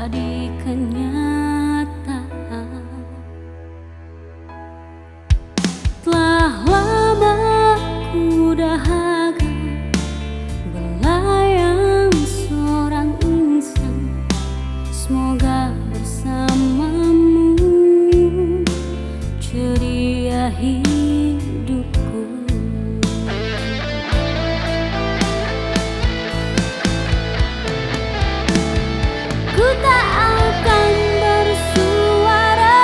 jadi kenyataan. Telah lama ku dahaga belayang seorang insan, semoga bersamamu ceria hidupku. Ku tak akan bersuara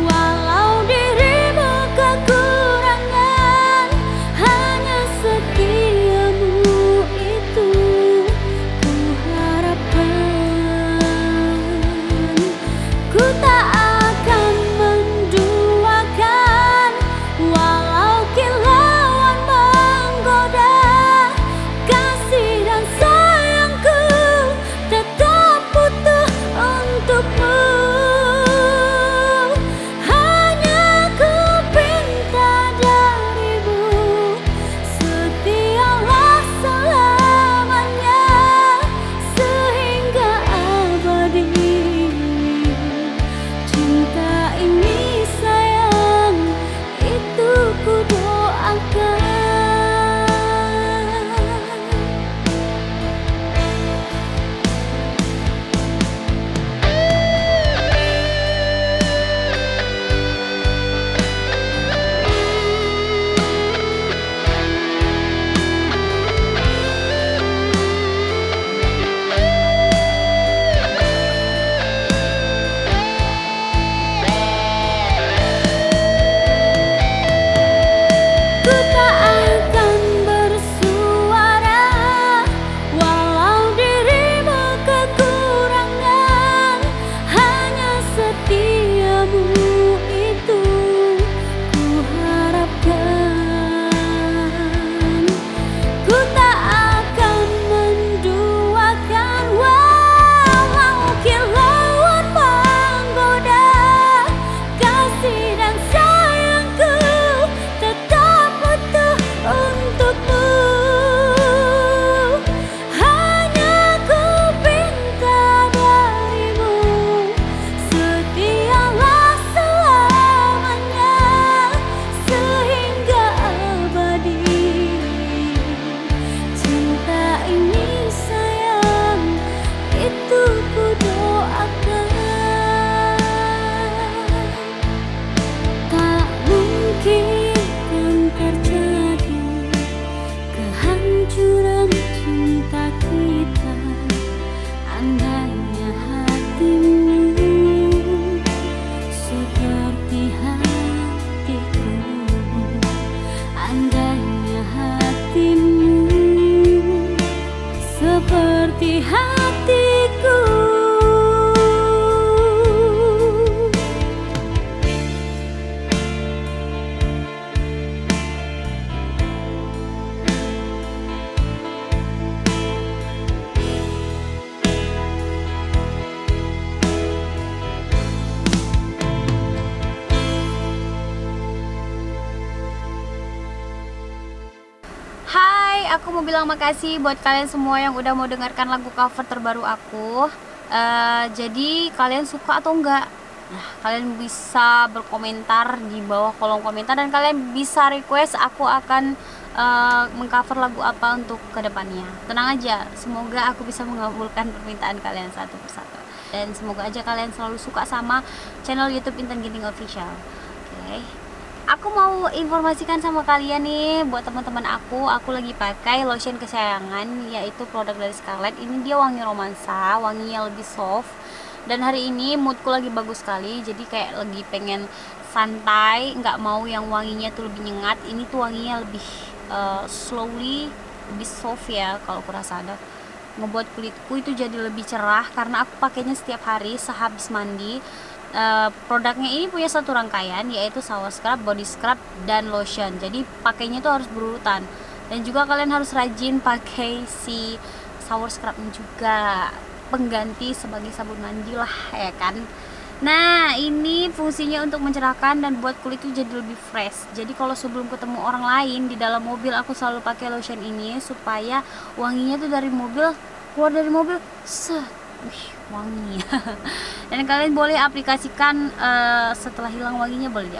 walau dirimu kekurangan, hanya setiamu itu ku harapkan. Ku tak akan menduakan walau kilauan menggoda, kasih dan sayangku tetap butuh untukmu. Hanya ku pinta darimu, setialah selamanya sehingga abadi. Cinta ini sayang, itu ku doakan. Ku tak akan bersuara walau dirimu kekurangan, hanya setiamu itu ku harapkan. Ku tak akan menduakan walau kilauan menggoda, kasih dan sayangku tetap butuh untukmu. Hanya ku pinta darimu, setialah selamanya sehingga abadi. Cinta ini sayang, itu ku doakan. Tak mungkin kan terjadi kehancuran cinta kita, andainya hatimu seperti hatiku, andainya hatimu seperti hatiku. Hai, aku mau bilang makasih buat kalian semua yang udah mau dengarkan lagu cover terbaru aku. Jadi kalian suka atau enggak? Nah, kalian bisa berkomentar di bawah kolom komentar, dan kalian bisa request aku akan mengcover lagu apa untuk kedepannya. Tenang aja, semoga aku bisa mengabulkan permintaan kalian satu persatu. Dan semoga aja kalian selalu suka sama channel YouTube Intan Ginting Official. Oke. Aku mau informasikan sama kalian nih, buat teman-teman aku lagi pakai lotion kesayangan, yaitu produk dari Scarlett. Ini dia wangi romansa, wanginya lebih soft. Dan hari ini moodku lagi bagus sekali, jadi kayak lagi pengen santai, nggak mau yang wanginya tuh lebih nyengat. Ini tuh wanginya lebih slowly, lebih soft ya, kalau aku rasa ada ngebuat kulitku itu jadi lebih cerah karena aku pakainya setiap hari sehabis mandi. Produknya ini punya satu rangkaian, yaitu shower scrub, body scrub, dan lotion. Jadi pakainya itu harus berurutan. Dan juga kalian harus rajin pakai si shower scrubnya juga, pengganti sebagai sabun mandi lah ya kan. Nah, ini fungsinya untuk mencerahkan dan buat kulit itu jadi lebih fresh. Jadi kalau sebelum ketemu orang lain di dalam mobil, aku selalu pakai lotion ini supaya wanginya tuh dari mobil, keluar dari mobil wangi. Dan kalian boleh aplikasikan setelah hilang wanginya, boleh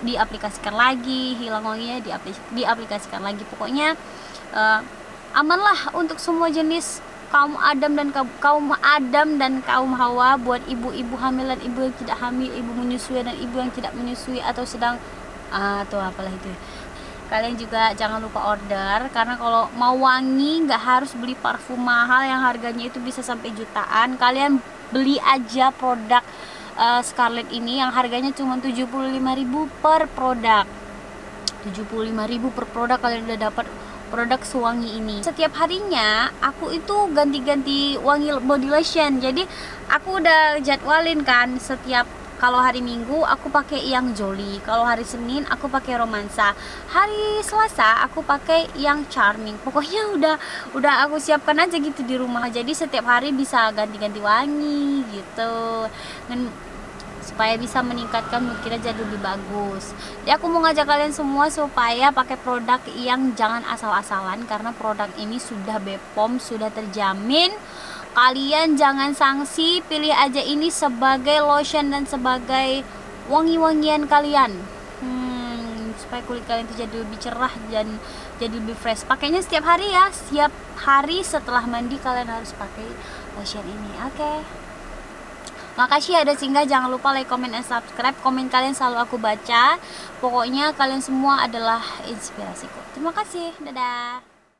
diaplikasikan lagi, hilang wanginya diaplikasikan lagi. Pokoknya aman lah untuk semua jenis kaum Adam dan kaum Hawa, buat ibu-ibu hamil dan ibu yang tidak hamil, ibu menyusui dan ibu yang tidak menyusui atau sedang atau apalah itu. Kalian juga jangan lupa order, karena kalau mau wangi nggak harus beli parfum mahal yang harganya itu bisa sampai jutaan. Kalian beli aja produk Scarlett ini yang harganya cuma 75.000 per produk. 75.000 per produk kalian udah dapat produk sewangi ini. Setiap harinya aku itu ganti-ganti wangi body lotion. Jadi aku udah jadwalin kan, setiap kalau hari Minggu aku pakai yang Jolly, kalau hari Senin aku pakai Romansa, hari Selasa aku pakai yang Charming. Pokoknya udah aku siapkan aja gitu di rumah. Jadi setiap hari bisa ganti-ganti wangi gitu. Dan supaya bisa meningkatkan mood kita jadi lebih bagus. Jadi aku mau ngajak kalian semua supaya pakai produk yang jangan asal-asalan, karena produk ini sudah BPOM, sudah terjamin. Kalian jangan sanksi, pilih aja ini sebagai lotion dan sebagai wangi-wangian kalian. Supaya kulit kalian itu jadi lebih cerah dan jadi lebih fresh. Pakainya setiap hari ya, setiap hari setelah mandi kalian harus pakai lotion ini. Oke. Makasih ya udah singgah, jangan lupa like, comment, dan subscribe. Komen kalian selalu aku baca. Pokoknya kalian semua adalah inspirasiku. Terima kasih, dadah.